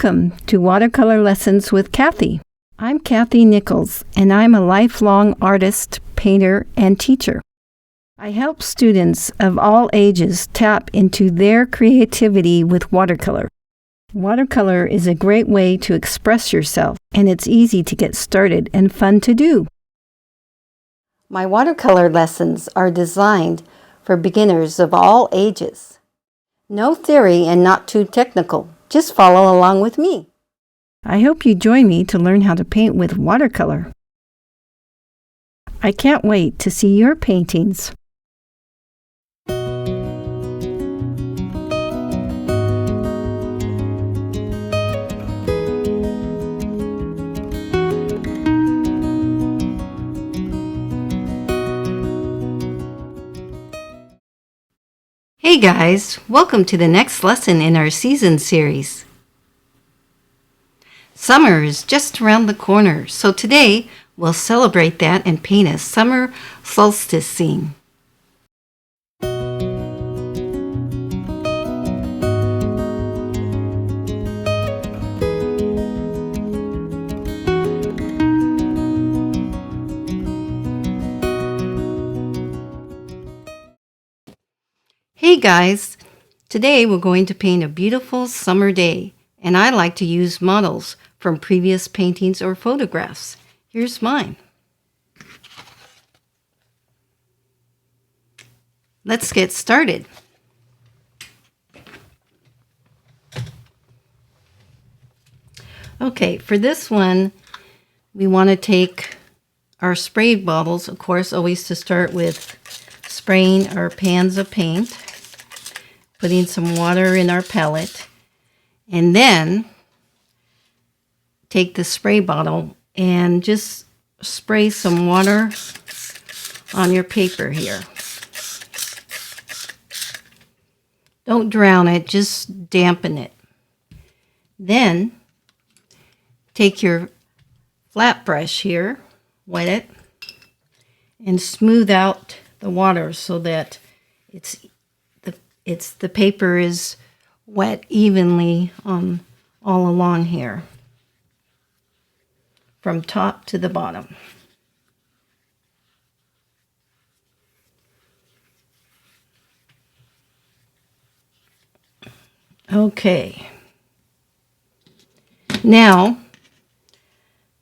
Welcome to Watercolor Lessons with Kathy. I'm Kathy Nichols, and I'm a lifelong artist, painter, and teacher. I help students of all ages tap into their creativity with watercolor. Watercolor is a great way to express yourself, and it's easy to get started and fun to do. My watercolor lessons are designed for beginners of all ages. No theory and not too technical. Just follow along with me. I hope you join me to learn how to paint with watercolor. I can't wait to see your paintings. Hey guys, welcome to the next lesson in our season series. Summer is just around the corner, so today we'll celebrate that and paint a summer solstice scene. Hey guys, today we're going to paint a beautiful summer day, and I like to use models from previous paintings or photographs. Here's mine. Let's get started. Okay, for this one, we want to take our spray bottles, of course, always to start with spraying our pans of paint, putting some water in our palette, and then take the spray bottle and just spray some water on your paper here. Don't drown it, just dampen it. Then take your flat brush here, wet it, and smooth out the water so that the paper is wet evenly all along here, from top to the bottom. Okay. Now,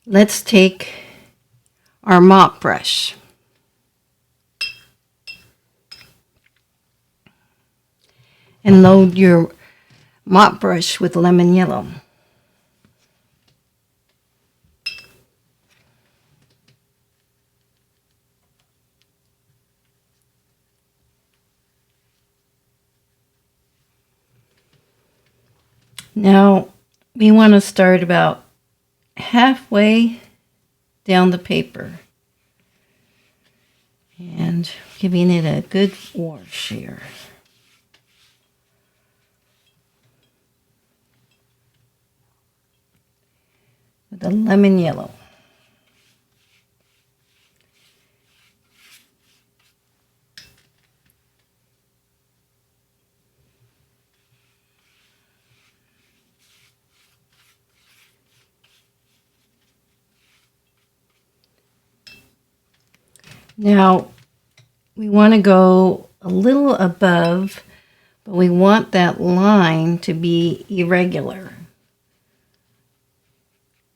let's take our mop brush. And load your mop brush with lemon yellow. Now, we want to start about halfway down the paper and giving it a good wash here. With the lemon yellow. Now, we want to go a little above, but we want that line to be irregular.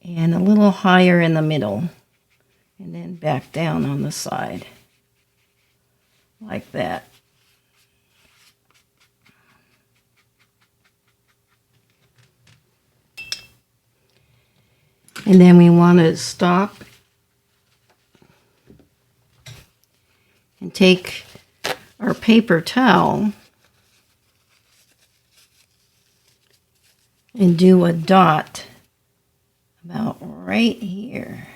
And a little higher in the middle, and then back down on the side, like that. And then we want to stop and take our paper towel and do a dot about right here.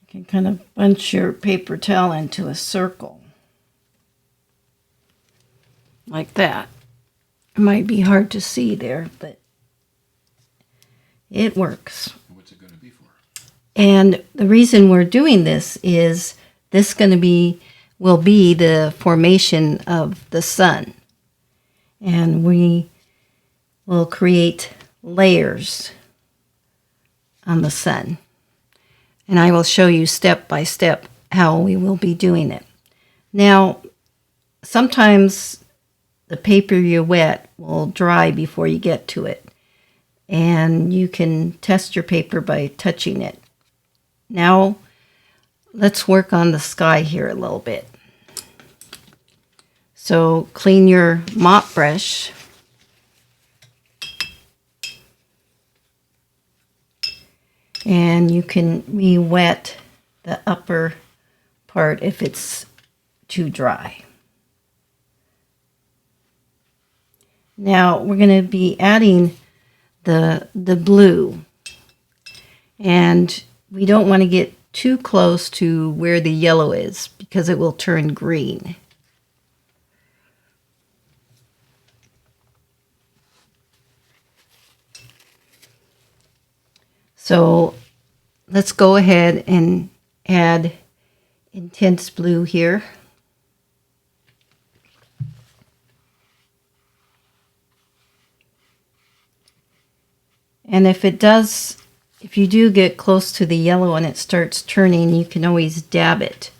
You can kind of bunch your paper towel into a circle. Like that. It might be hard to see there, but it works. What's it going to be for? And the reason we're doing this is this going to be will be the formation of the sun. And we will create layers on the sun. And I will show you step by step how we will be doing it. Now, sometimes the paper you wet will dry before you get to it. And you can test your paper by touching it. Now, let's work on the sky here a little bit. So clean your mop brush. And you can re-wet the upper part if it's too dry. Now we're going to be adding the blue. And we don't want to get too close to where the yellow is because it will turn green. So let's go ahead and add intense blue here. And if you do get close to the yellow and it starts turning, you can always dab it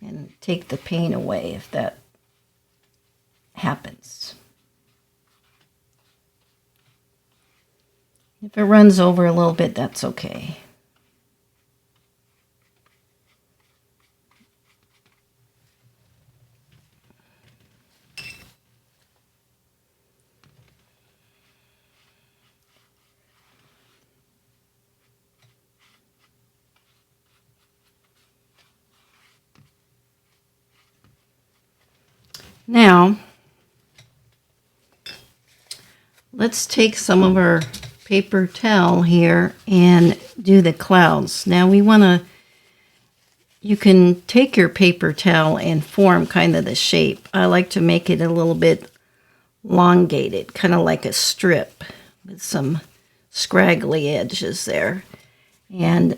and take the paint away if that happens. If it runs over a little bit, that's okay. Now, let's take some of our paper towel here and do the clouds. Now you can take your paper towel and form kind of the shape. I like to make it a little bit elongated, kind of like a strip with some scraggly edges there. And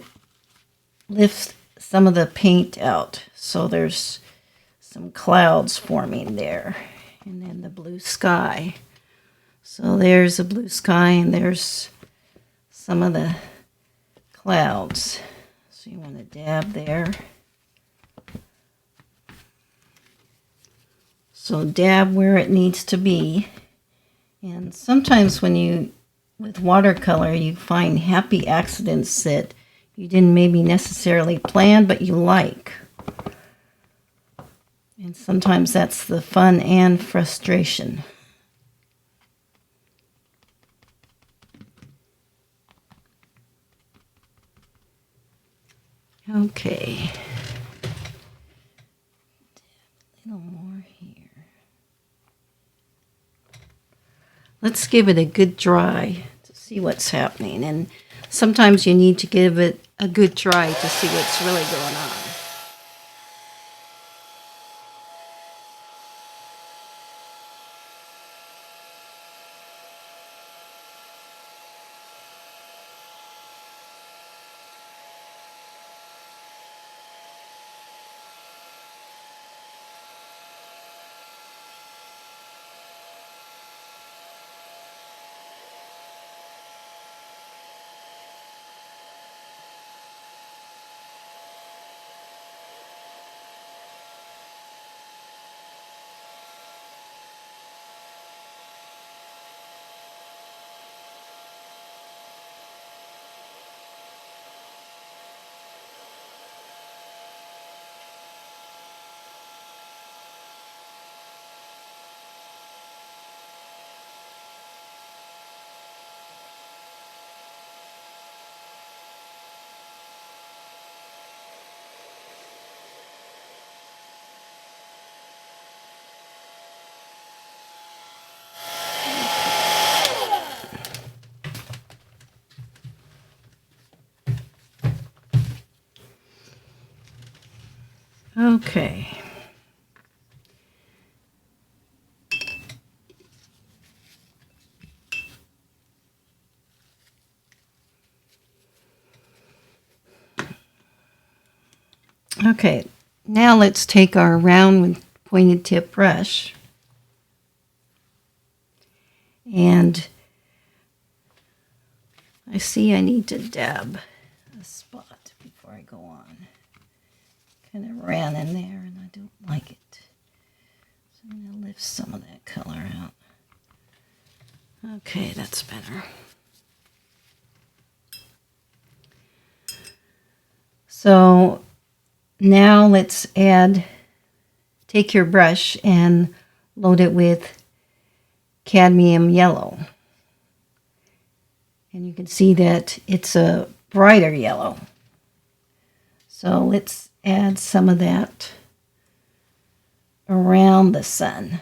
lift some of the paint out so there's some clouds forming there. And then the blue sky. So there's a blue sky and there's some of the clouds. So you want to dab there. So dab where it needs to be. And sometimes with watercolor, you find happy accidents that you didn't maybe necessarily plan, but you like. And sometimes that's the fun and frustration. Okay. A little more here. Let's give it a good dry to see what's happening. And sometimes you need to give it a good dry to see what's really going on. Okay. Okay, Now let's take our round pointed tip brush and I see I need to dab a spot before I go on. Kind of ran in there and I don't like it. So I'm going to lift some of that color out. Okay, that's better. So now let's take your brush and load it with cadmium yellow. And you can see that it's a brighter yellow. So let's add some of that around the sun.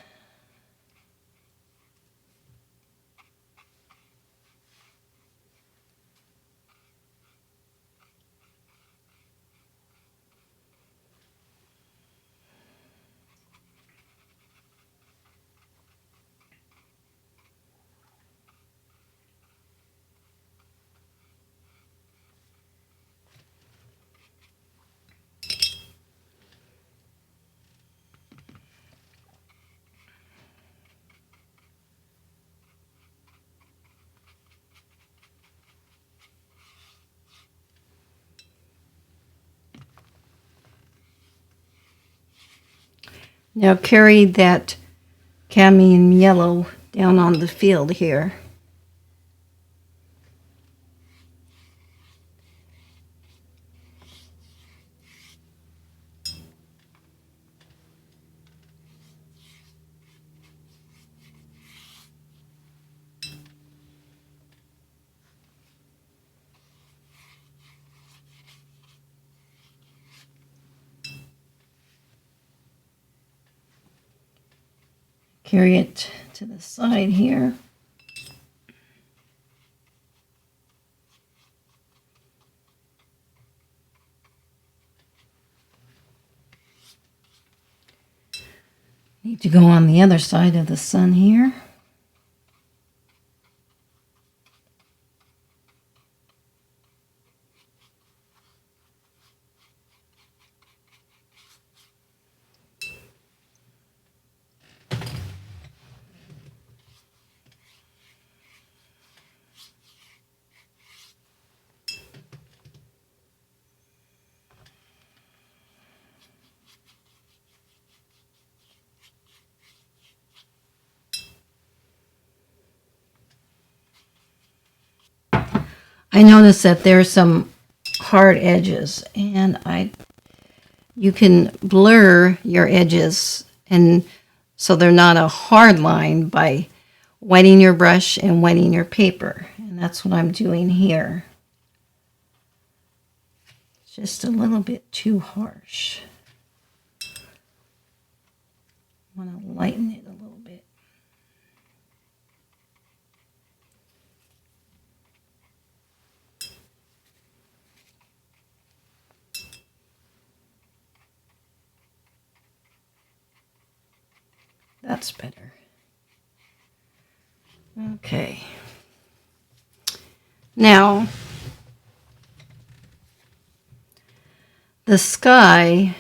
Now carry that cadmium yellow down on the field here. Carry it to the side here. Need to go on the other side of the sun here. I noticed that there's some hard edges, and you can blur your edges, and so they're not a hard line by wetting your brush and wetting your paper, and that's what I'm doing here. It's just a little bit too harsh. I want to lighten it a little bit. That's better. Okay. Now, the sky,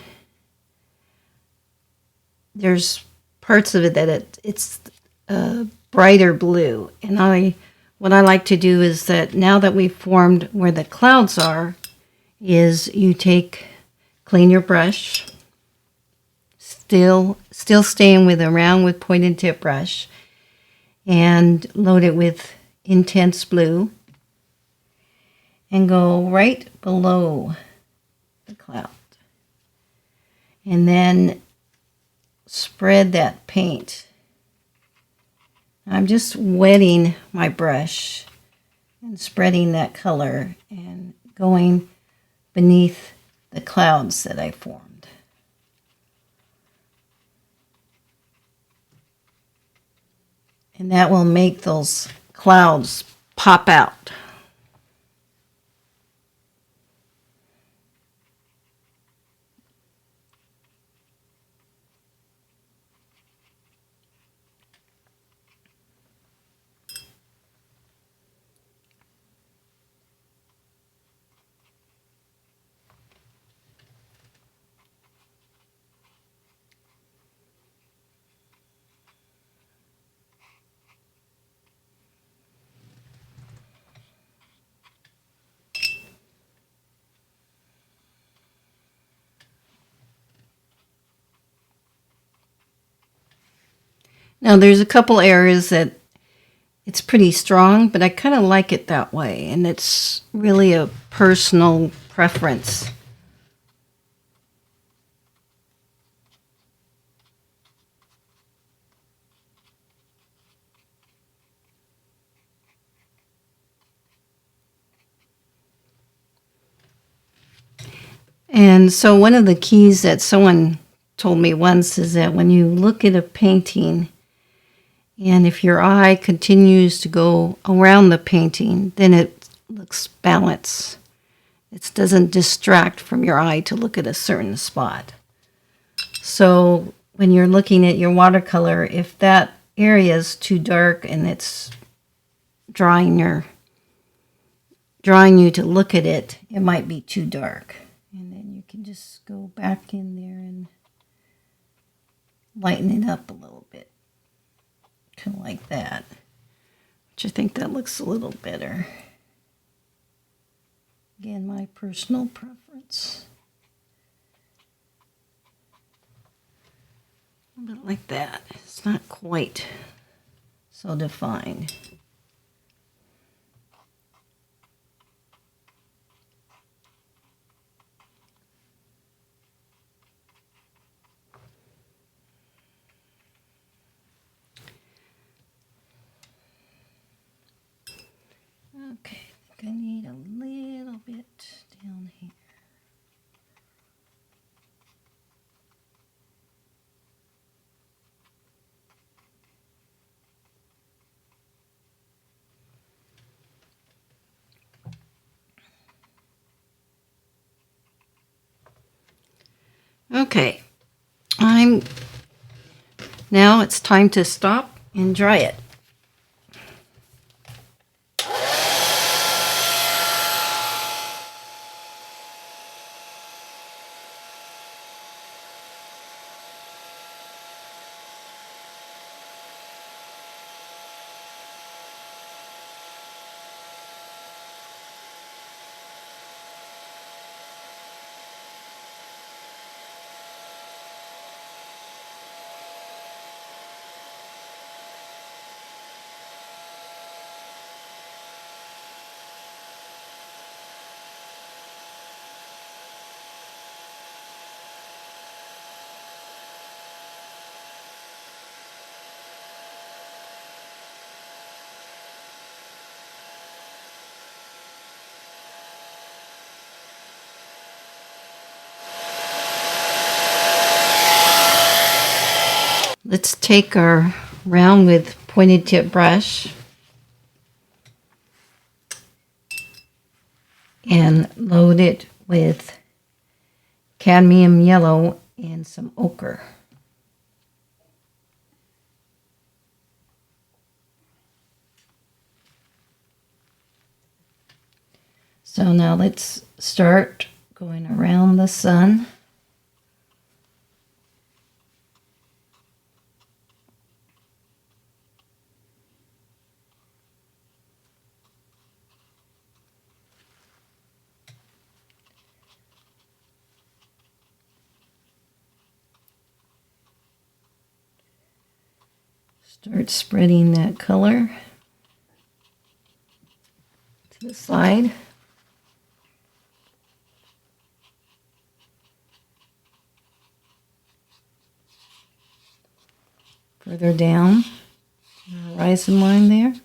there's parts of it that it's brighter blue. And what I like to do is that now that we've formed where the clouds are, is you clean your brush, still staying around with pointed tip brush, and load it with intense blue, and go right below the cloud. And then spread that paint. I'm just wetting my brush and spreading that color and going beneath the clouds that I formed. And that will make those clouds pop out. Now there's a couple areas that it's pretty strong, but I kind of like it that way, and it's really a personal preference. And so one of the keys that someone told me once is that when you look at a painting, and if your eye continues to go around the painting, then it looks balanced. It doesn't distract from your eye to look at a certain spot. So when you're looking at your watercolor, if that area is too dark and it's drawing you to look at it, it might be too dark. And then you can just go back in there and lighten it up a little bit. Kind of like that. Which I think that looks a little better. Again, my personal preference. A little bit like that. It's not quite so defined. Okay, I think I need a little bit down here. Okay, now it's time to stop and dry it. Let's take our round with pointed tip brush and load it with cadmium yellow and some ochre. So now let's start going around the sun. Start spreading that color to the side. Further down the horizon line there.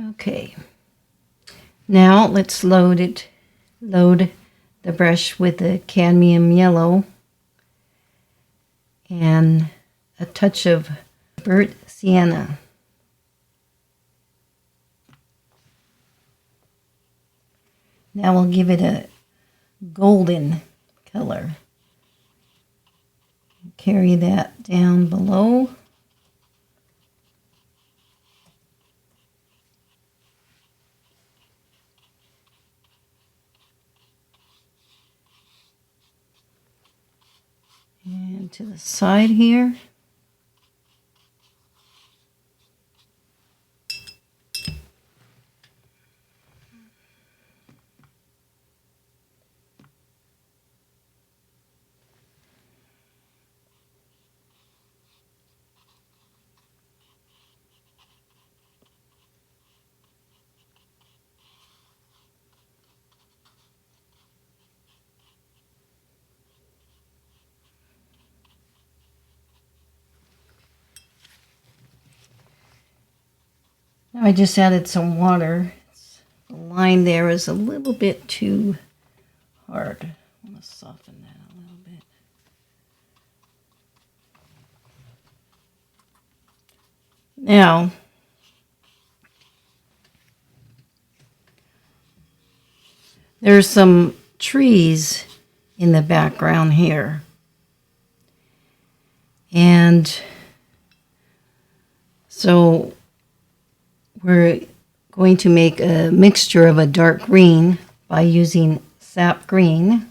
Okay. Now let's load the brush with the cadmium yellow and a touch of burnt sienna. Now we'll give it a golden color. Carry that down below. And to the side here. I just added some water. The line there is a little bit too hard. I'm going to soften that a little bit. Now, there's some trees in the background here. And so we're going to make a mixture of a dark green by using sap green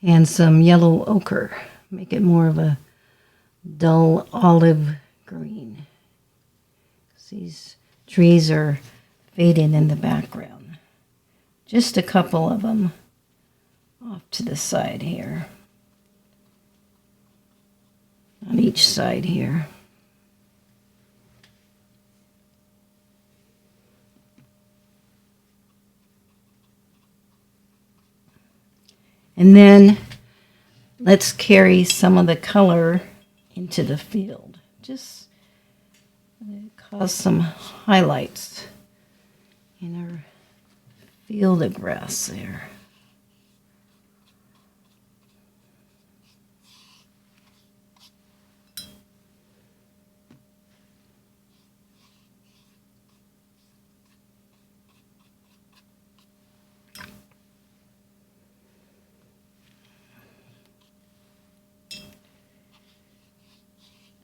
and some yellow ochre. Make it more of a dull olive green. These trees are faded in the background. Just a couple of them off to the side here. On each side here. And then let's carry some of the color into the field. Just cause some highlights in our field of grass there.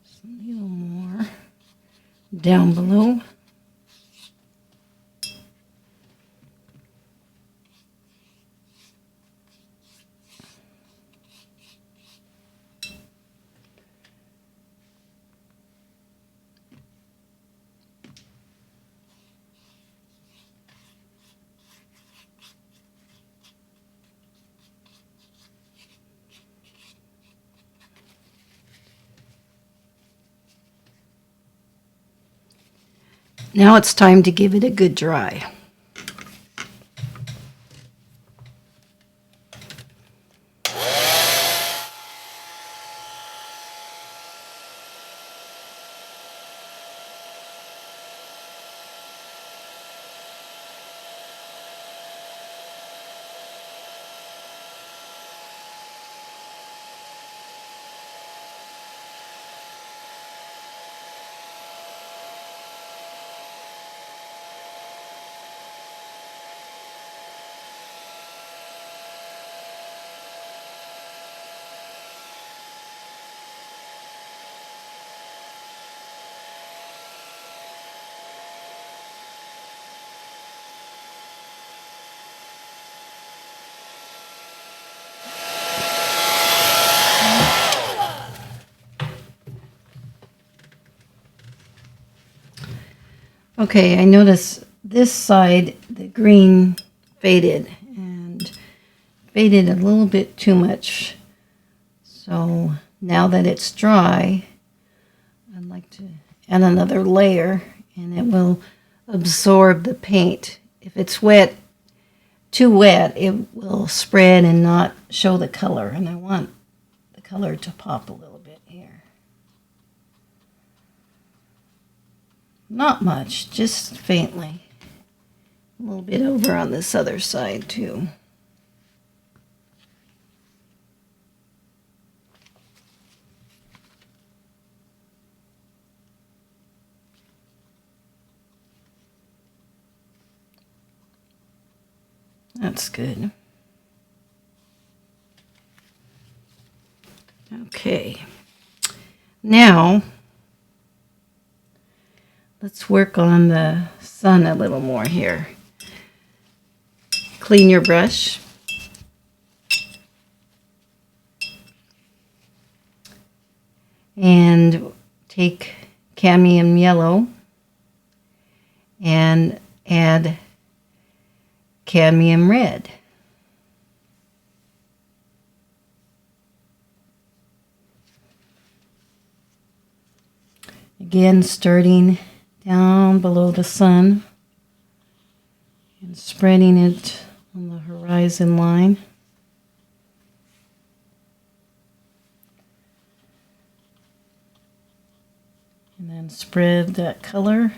Just a little more down below. Now it's time to give it a good dry. Okay, I notice this side, the green faded a little bit too much. So now that it's dry, I'd like to add another layer and it will absorb the paint. If it's wet, too wet, it will spread and not show the color. And I want the color to pop a little bit here. Not much, just faintly. A little bit over on this other side too. That's good. Okay. Now, let's work on the sun a little more here. Clean your brush. And take cadmium yellow and add cadmium red. Again, starting down below the sun and spreading it on the horizon line. and spread that color.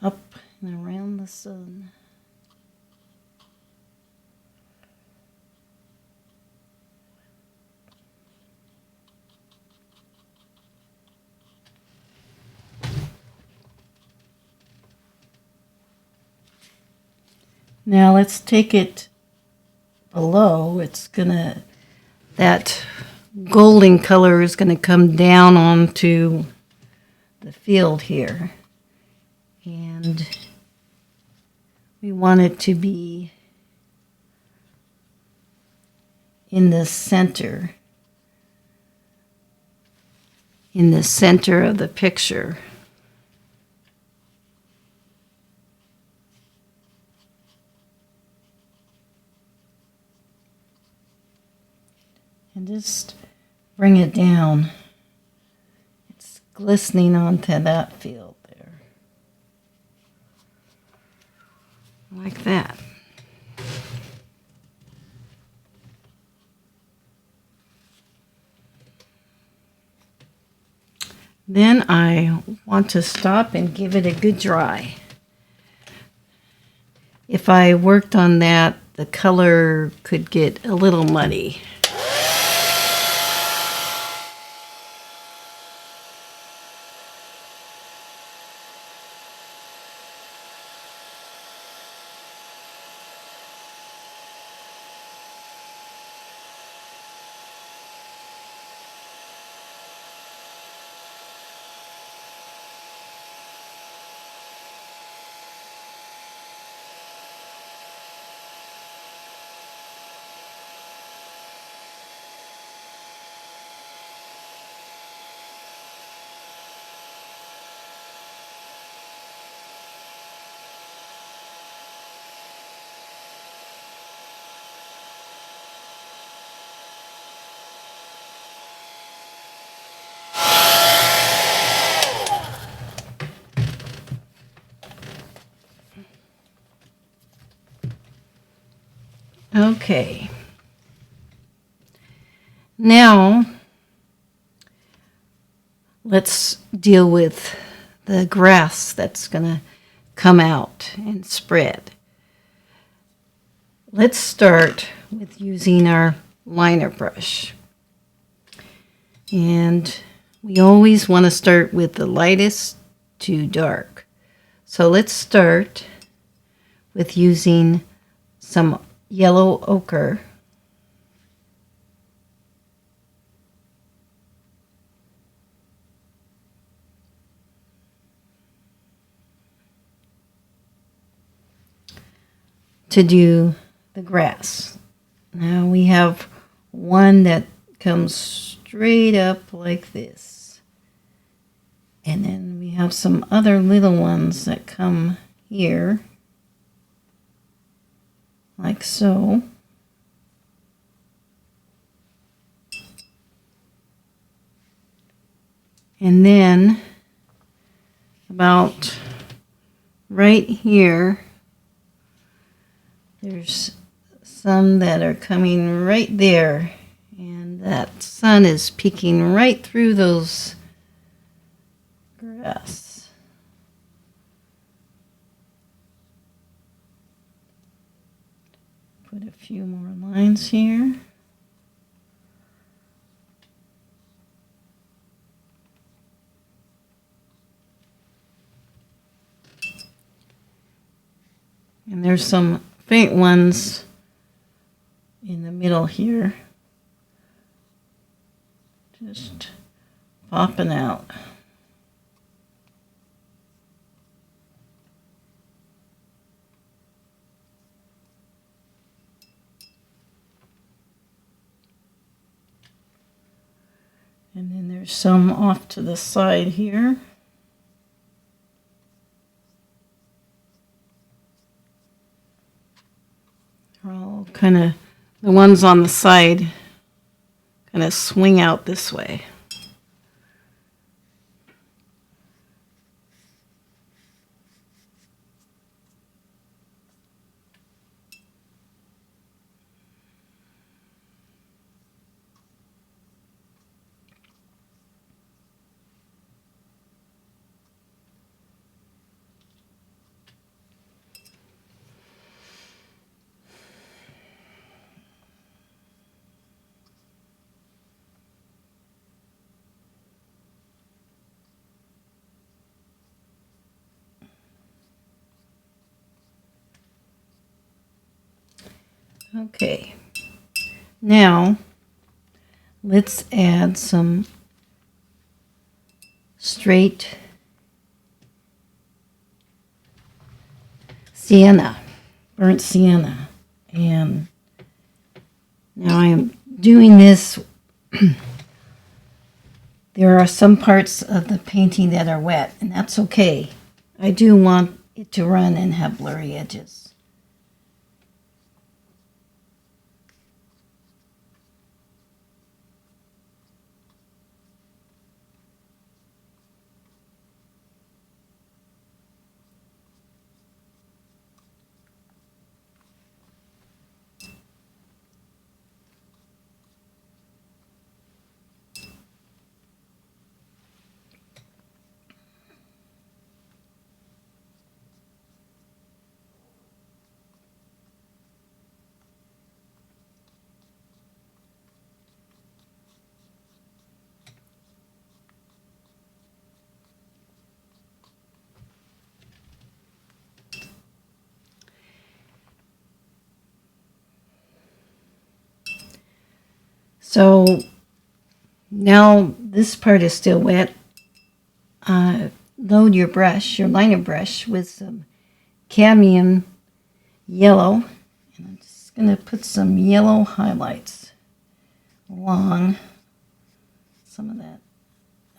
Up and around the sun. Now let's take it below. That golden color is gonna come down onto the field here. And we want it to be in the center of the picture. And just bring it down. It's glistening onto that field there. Like that. Then I want to stop and give it a good dry. If I worked on that, the color could get a little muddy. Okay. Now, let's deal with the grass that's going to come out and spread. Let's start with using our liner brush. And we always want to start with the lightest to dark. So let's start with using some yellow ochre. To do the grass. Now we have one that comes straight up like this. And then we have some other little ones that come here. Like so. And then about right here, there's some that are coming right there. And that sun is peeking right through those grass. Put a few more lines here. And there's some faint ones in the middle here. Just popping out. And then there's some off to the side here. They're all kind of, the ones on the side kind of swing out this way. Okay, now let's add some straight sienna, burnt sienna. And now I am doing this. There are some parts of the painting that are wet, and that's okay. I do want it to run and have blurry edges. So now this part is still wet. Load your brush, your liner brush, with some cadmium yellow. And I'm just going to put some yellow highlights along some of that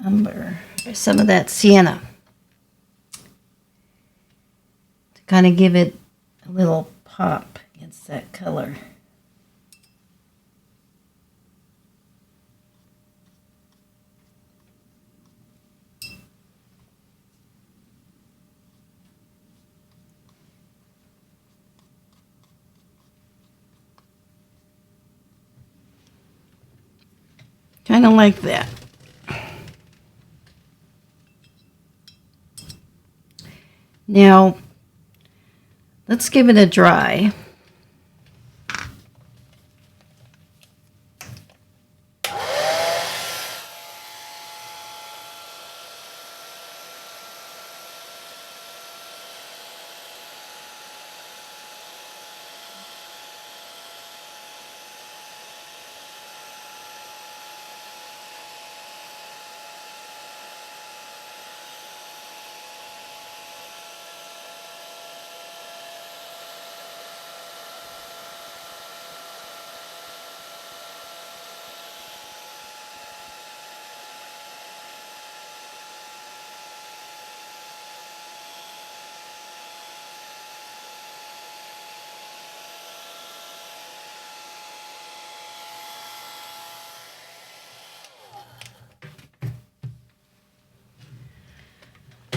umber, or some of that sienna, to kind of give it a little pop against that color. Kind of like that. Now, let's give it a dry.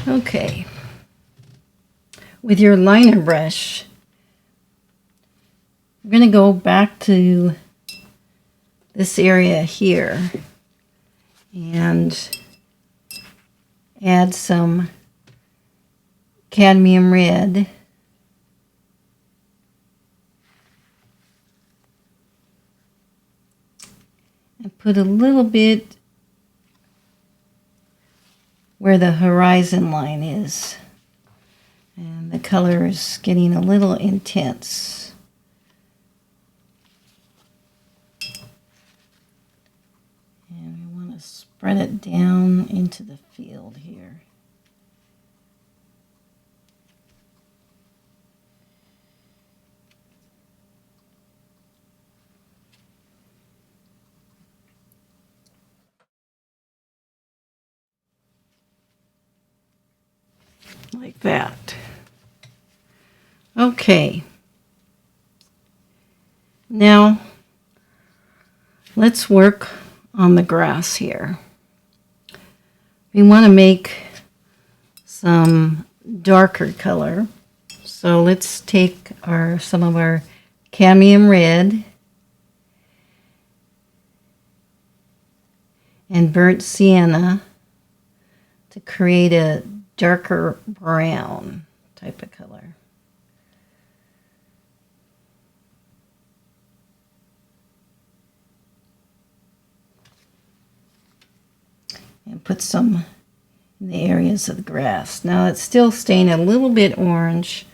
Okay. With your liner brush, we're going to go back to this area here and add some cadmium red. And put a little bit where the horizon line is. And the color is getting a little intense. And we want to spread it down into the field here. Like that. Okay. Now, let's work on the grass here. We want to make some darker color. So let's take some of our cadmium red and burnt sienna to create a darker brown type of color. And put some in the areas of the grass. Now it's still staying a little bit orange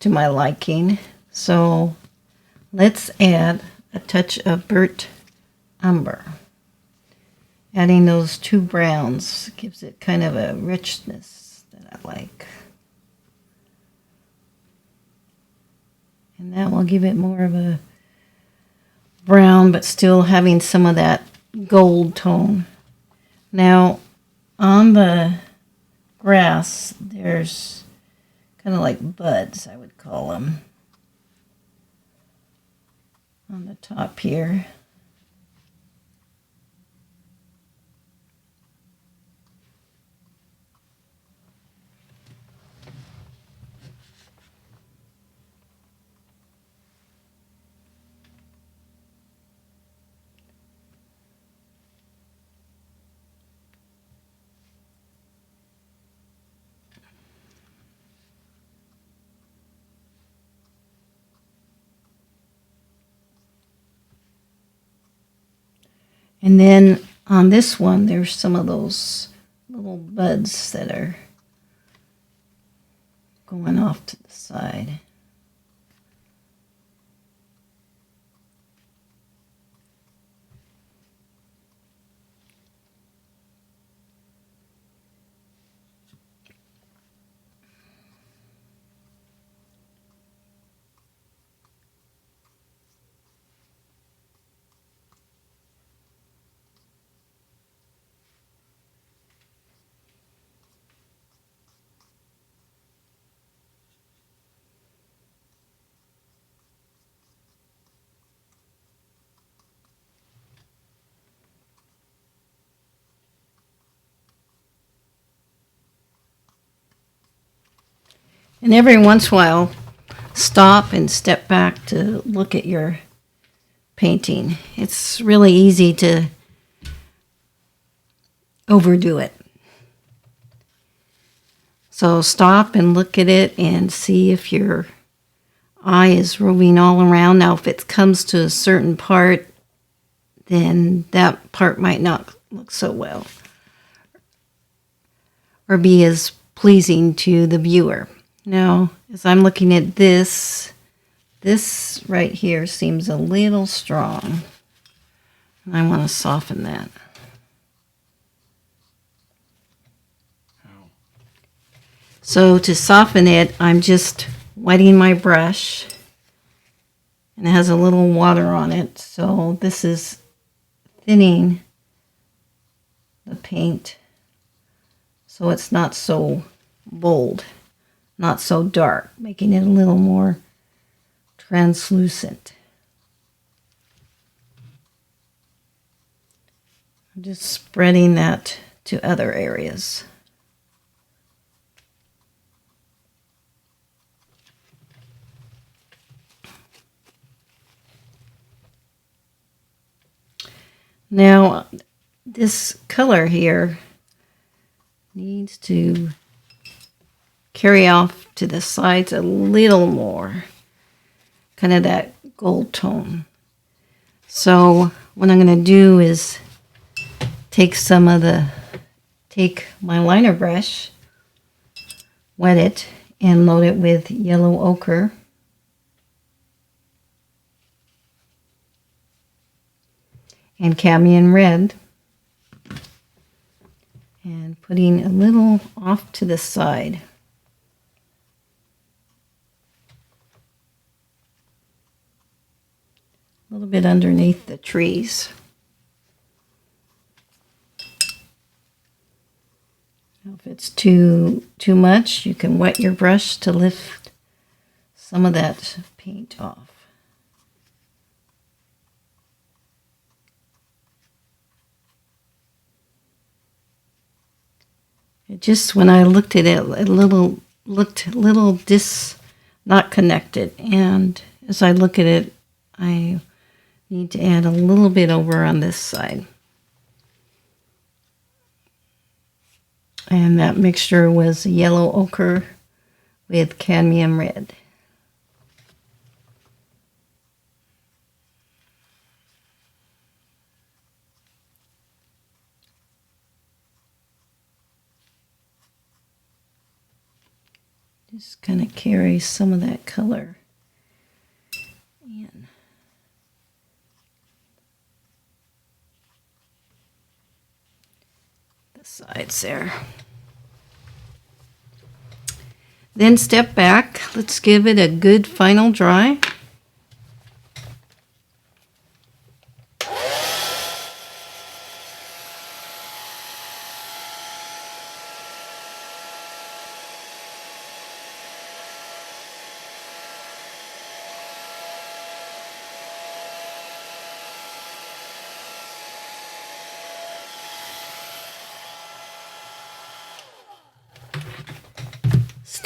to my liking, So let's add a touch of burnt umber. Adding those two browns gives it kind of a richness that I like. And that will give it more of a brown, but still having some of that gold tone. Now, on the grass, there's kind of like buds, I would call them, on the top here. And then on this one, there's some of those little buds that are going off to the side. And every once in a while, stop and step back to look at your painting. It's really easy to overdo it. So stop and look at it and see if your eye is roving all around. Now, if it comes to a certain part, then that part might not look so well or be as pleasing to the viewer. Now, as I'm looking at this right here seems a little strong. And I want to soften that. So to soften it, I'm just wetting my brush. And it has a little water on it. So this is thinning the paint so it's not so bold, not so dark, making it a little more translucent. I'm just spreading that to other areas. Now, this color here needs to carry off to the sides a little more, kind of that gold tone. So what I'm going to do is take my liner brush, wet it, and load it with yellow ochre. And cadmium red, and putting a little off to the side. A little bit underneath the trees. Now, if it's too much, you can wet your brush to lift some of that paint off. It just, when I looked at it, looked a little not connected. And as I look at it, I need to add a little bit over on this side. And that mixture was yellow ochre with cadmium red. Just kind of carry some of that color sides there. Then step back. Let's give it a good final dry.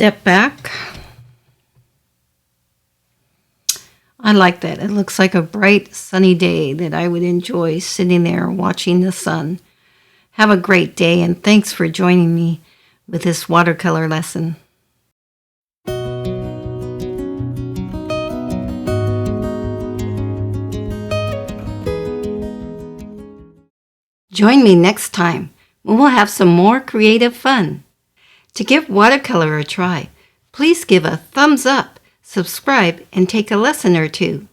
Step back. I like that. It looks like a bright, sunny day that I would enjoy sitting there watching the sun. Have a great day, and thanks for joining me with this watercolor lesson. Join me next time when we'll have some more creative fun. To give watercolor a try, please give a thumbs up, subscribe, and take a lesson or two.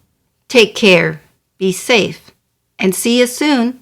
Take care, be safe, and see you soon.